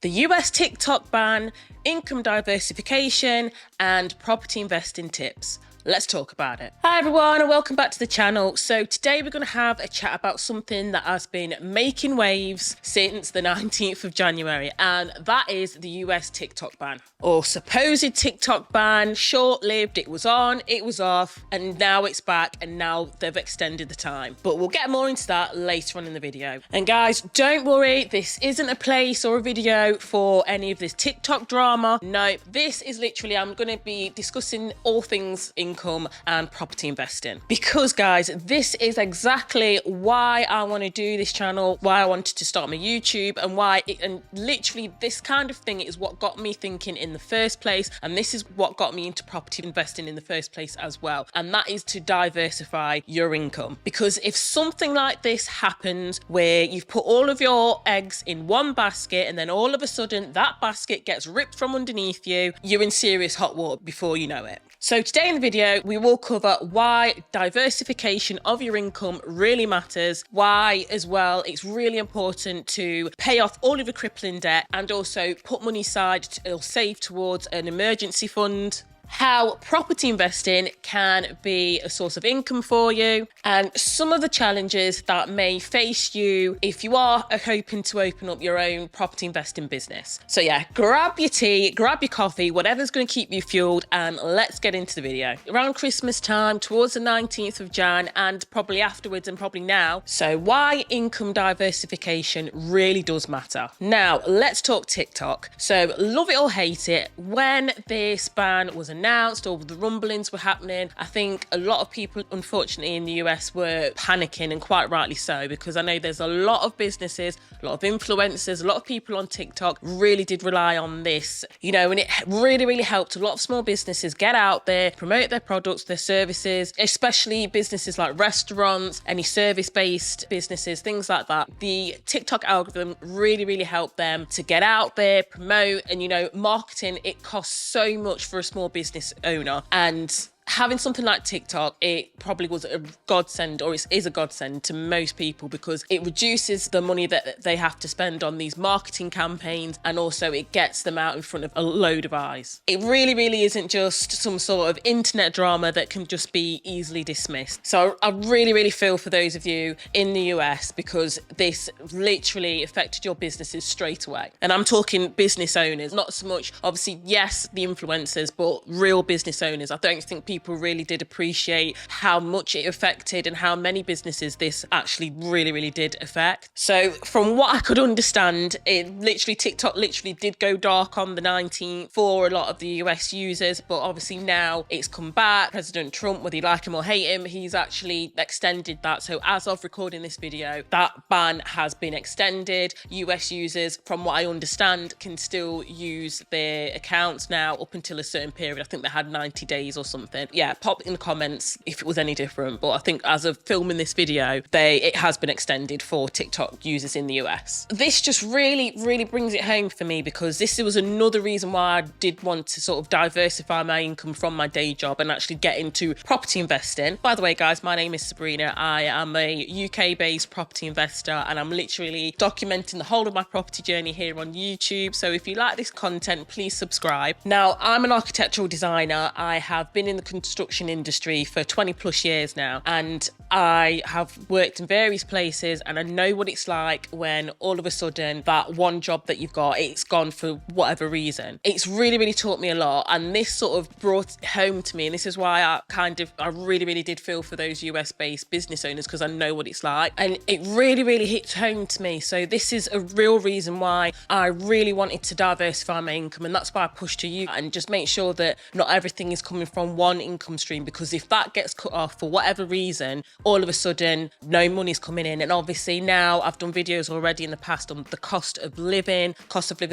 the US TikTok ban, income diversification, and property investing tips. Let's talk about it. Hi everyone and welcome back to the channel. So today we're going to have a chat about something that has been making waves since the 19th of January, and that is the US TikTok ban, or supposed TikTok ban. Short-lived, it was on, it was off, and now it's back, and now they've extended the time. But we'll get more into that later on in the video. And guys, don't worry, this isn't a place or a video for any of this TikTok drama. No, this is literally, I'm going to be discussing all things income and property investing, because guys, this is exactly why I want to do this channel, why I wanted to start my YouTube, and literally this kind of thing is what got me thinking in the first place, and this is what got me into property investing in the first place as well, and that is to diversify your income. Because if something like this happens where you've put all of your eggs in one basket and then all of a sudden that basket gets ripped from underneath you, you're in serious hot water before you know it. So today in the video, we will cover why diversification of your income really matters, why as well it's really important to pay off all of your crippling debt and also put money aside or save towards an emergency fund, how property investing can be a source of income for you, and some of the challenges that may face you if you are hoping to open up your own property investing business. So yeah, grab your tea, grab your coffee, whatever's going to keep you fueled, and let's get into the video. Around Christmas time, towards the 19th of Jan, and probably afterwards and probably now. So why income diversification really does matter. Now, let's talk TikTok. So love it or hate it, when this ban was announced, all the rumblings were happening, I think a lot of people unfortunately in the US were panicking, and quite rightly so, because I know there's a lot of businesses, a lot of influencers, a lot of people on TikTok really did rely on this, you know, and it really helped a lot of small businesses get out there, promote their products, their services, especially businesses like restaurants, any service-based businesses, things like that. The TikTok algorithm really helped them to get out there, promote, and you know, marketing, it costs so much for a small business owner, and having something like TikTok, it probably was a godsend, or it is a godsend to most people, because it reduces the money that they have to spend on these marketing campaigns, and also it gets them out in front of a load of eyes. It really isn't just some sort of internet drama that can just be easily dismissed. So I really feel for those of you in the US, because this literally affected your businesses straight away. And I'm talking business owners, not so much, obviously, yes, the influencers, but real business owners. I don't think people really did appreciate how much it affected and how many businesses this actually really did affect. So from what I could understand, TikTok literally did go dark on the 19th for a lot of the US users, but obviously now it's come back. President Trump, whether you like him or hate him, he's actually extended that. So as of recording this video, that ban has been extended. US users, from what I understand, can still use their accounts now up until a certain period. I think they had 90 days or something. Yeah, pop in the comments if it was any different, but I think as of filming this video, it has been extended for TikTok users in the US. This just really brings it home for me, because this was another reason why I did want to sort of diversify my income from my day job and actually get into property investing. By the way, guys, my name is Sabrina. I am a UK-based property investor, and I'm literally documenting the whole of my property journey here on YouTube. So if you like this content, please subscribe. Now, I'm an architectural designer. I have been in the construction industry for 20 plus years now, and I have worked in various places, and I know what it's like when all of a sudden that one job that you've got, it's gone for whatever reason. It's really taught me a lot, and this sort of brought it home to me, and this is why I really did feel for those US based business owners, because I know what it's like, and it really hits home to me. So this is a real reason why I really wanted to diversify my income, and that's why I pushed to you and just make sure that not everything is coming from one income stream, because if that gets cut off for whatever reason, all of a sudden no money's coming in. And obviously now I've done videos already in the past on the cost of living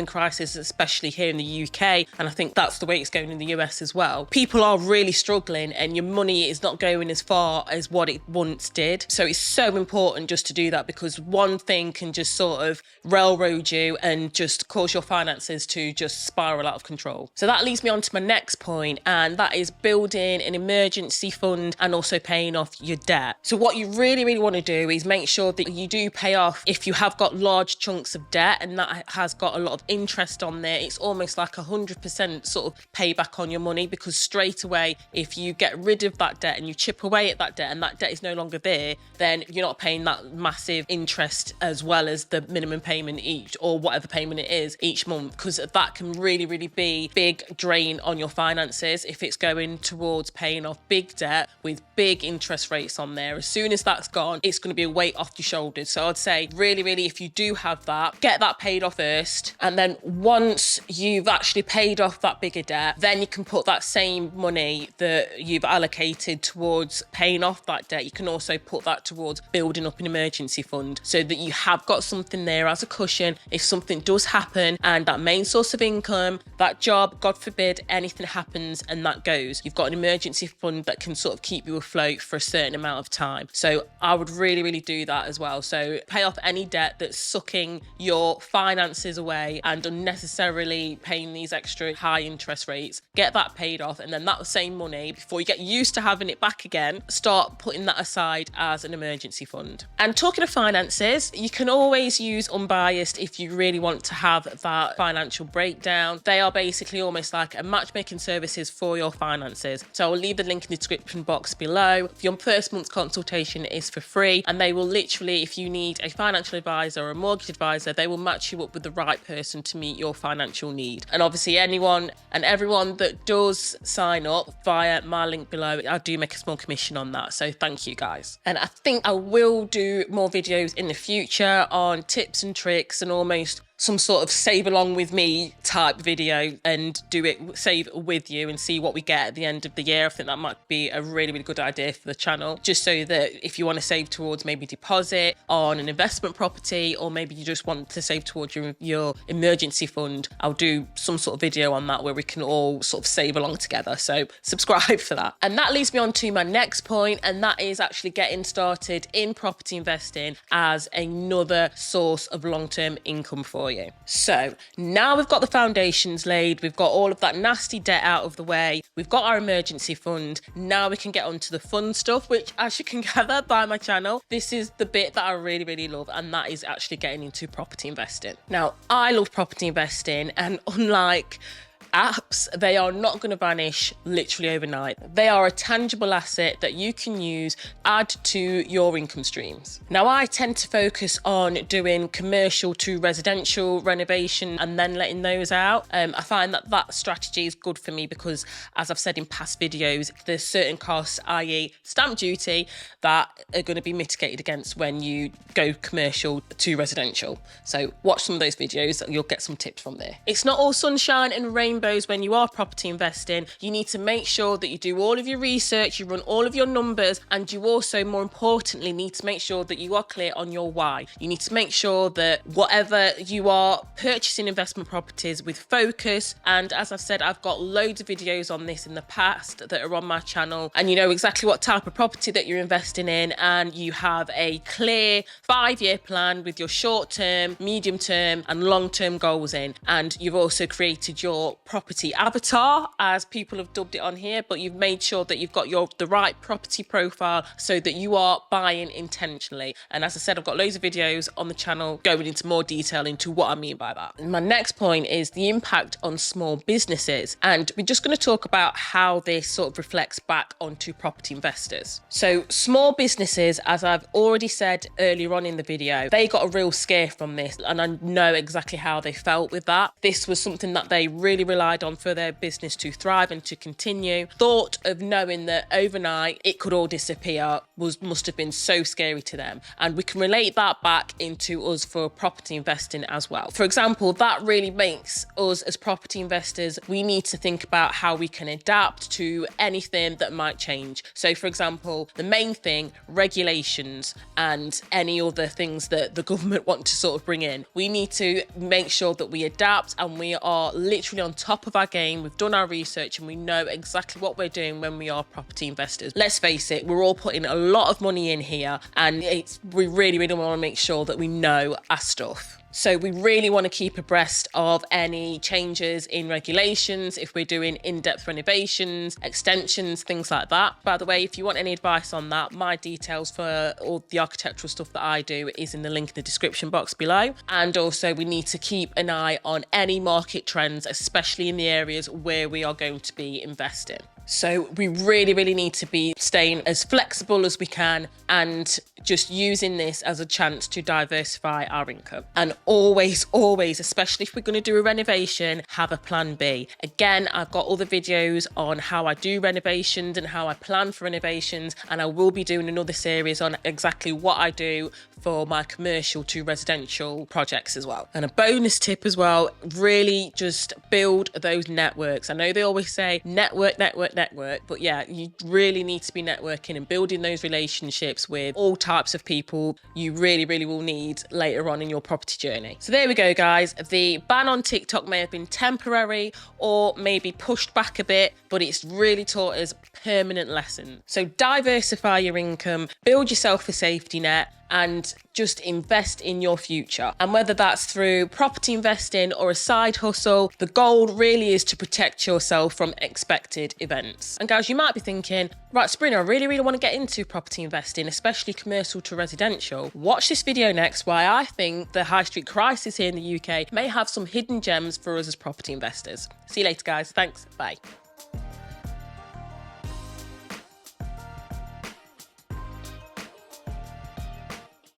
crisis, especially here in the UK, and I think that's the way it's going in the US as well. People are really struggling, and your money is not going as far as what it once did. So it's so important just to do that, because one thing can just sort of railroad you and just cause your finances to just spiral out of control. So that leads me on to my next point, and that is building an emergency fund and also paying off your debt. So what you really want to do is make sure that you do pay off if you have got large chunks of debt and that has got a lot of interest on there. It's almost like 100% sort of payback on your money, because straight away, if you get rid of that debt and you chip away at that debt and that debt is no longer there, then you're not paying that massive interest as well as the minimum payment each, or whatever payment it is each month, because that can really be big drain on your finances if it's going towards paying off big debt with big interest rates on there. As soon as that's gone, it's going to be a weight off your shoulders. So I'd say really, if you do have that, get that paid off first, and then once you've actually paid off that bigger debt, then you can put that same money that you've allocated towards paying off that debt, you can also put that towards building up an emergency fund, so that you have got something there as a cushion if something does happen and that main source of income, that job, God forbid, anything happens and that goes. You've got an emergency fund that can sort of keep you afloat for a certain amount of time. So I would really do that as well. So pay off any debt that's sucking your finances away and unnecessarily paying these extra high interest rates. Get that paid off, and then that same money, before you get used to having it back again, start putting that aside as an emergency fund. And talking of finances, you can always use Unbiased if you really want to have that financial breakdown. They are basically almost like a matchmaking services for your finances. So I'll leave the link in the description box below. Your first month's consultation is for free, and they will literally, if you need a financial advisor or a mortgage advisor, they will match you up with the right person to meet your financial need. And obviously anyone and everyone that does sign up via my link below, I do make a small commission on that. So thank you guys. And I think I will do more videos in the future on tips and tricks and almost some sort of save along with me type video, and do it save with you and see what we get at the end of the year. I think that might be a really good idea for the channel, just so that if you want to save towards maybe deposit on an investment property, or maybe you just want to save towards your emergency fund, I'll do some sort of video on that where we can all sort of save along together. So subscribe for that. And that leads me on to my next point, and that is actually getting started in property investing as another source of long-term income for you. So now we've got the foundations laid, we've got all of that nasty debt out of the way, we've got our emergency fund. Now we can get on to the fun stuff, which, as you can gather by my channel, this is the bit that I really love, and that is actually getting into property investing. Now, I love property investing, and unlike apps, they are not going to vanish literally overnight. They are a tangible asset that you can use, add to your income streams. Now, I tend to focus on doing commercial to residential renovation and then letting those out. I find that strategy is good for me because, as I've said in past videos, there's certain costs, i.e. stamp duty, that are going to be mitigated against when you go commercial to residential. So watch some of those videos, you'll get some tips from there. It's not all sunshine and rainbows when you are property investing. You need to make sure that you do all of your research, you run all of your numbers, and you also, more importantly, need to make sure that you are clear on your why. You need to make sure that whatever you are purchasing investment properties with focus, and as I've said, I've got loads of videos on this in the past that are on my channel, and you know exactly what type of property that you're investing in, and you have a clear 5-year plan with your short-term, medium-term and long-term goals in, and you've also created your property avatar, as people have dubbed it on here, but you've made sure that you've got the right property profile so that you are buying intentionally. And as I said, I've got loads of videos on the channel going into more detail into what I mean by that. And my next point is the impact on small businesses, and we're just going to talk about how this sort of reflects back onto property investors. So small businesses, as I've already said earlier on in the video, they got a real scare from this, and I know exactly how they felt with that. This was something that they really relied on for their business to thrive and to continue. Thought of knowing that overnight it could all disappear must have been so scary to them, and we can relate that back into us for property investing as well. For example, that really makes us as property investors, we need to think about how we can adapt to anything that might change. So for example, the main thing, regulations and any other things that the government want to sort of bring in. We need to make sure that we adapt and we are literally on top of our game. We've done our research and we know exactly what we're doing when we are property investors. Let's face it, we're all putting a lot of money in here, and we really want to make sure that we know our stuff. So we really want to keep abreast of any changes in regulations if we're doing in-depth renovations, extensions, things like that. By the way, if you want any advice on that, my details for all the architectural stuff that I do is in the link in the description box below. And also we need to keep an eye on any market trends, especially in the areas where we are going to be investing. So we really need to be staying as flexible as we can and just using this as a chance to diversify our income. And always, especially if we're going to do a renovation, have a plan B. Again, I've got other videos on how I do renovations and how I plan for renovations, and I will be doing another series on exactly what I do for my commercial to residential projects as well. And a bonus tip as well, really just build those networks. I know they always say network, but yeah, you really need to be networking and building those relationships with all types of people you really will need later on in your property journey. So there we go, guys. The ban on TikTok may have been temporary or maybe pushed back a bit, but it's really taught us permanent lessons. So diversify your income, build yourself a safety net, and just invest in your future. And whether that's through property investing or a side hustle, the goal really is to protect yourself from expected events. And guys, you might be thinking, right, Sabrina, I really want to get into property investing, especially commercial to residential. Watch this video next, why I think the high street crisis here in the UK may have some hidden gems for us as property investors. See you later, guys. Thanks. Bye.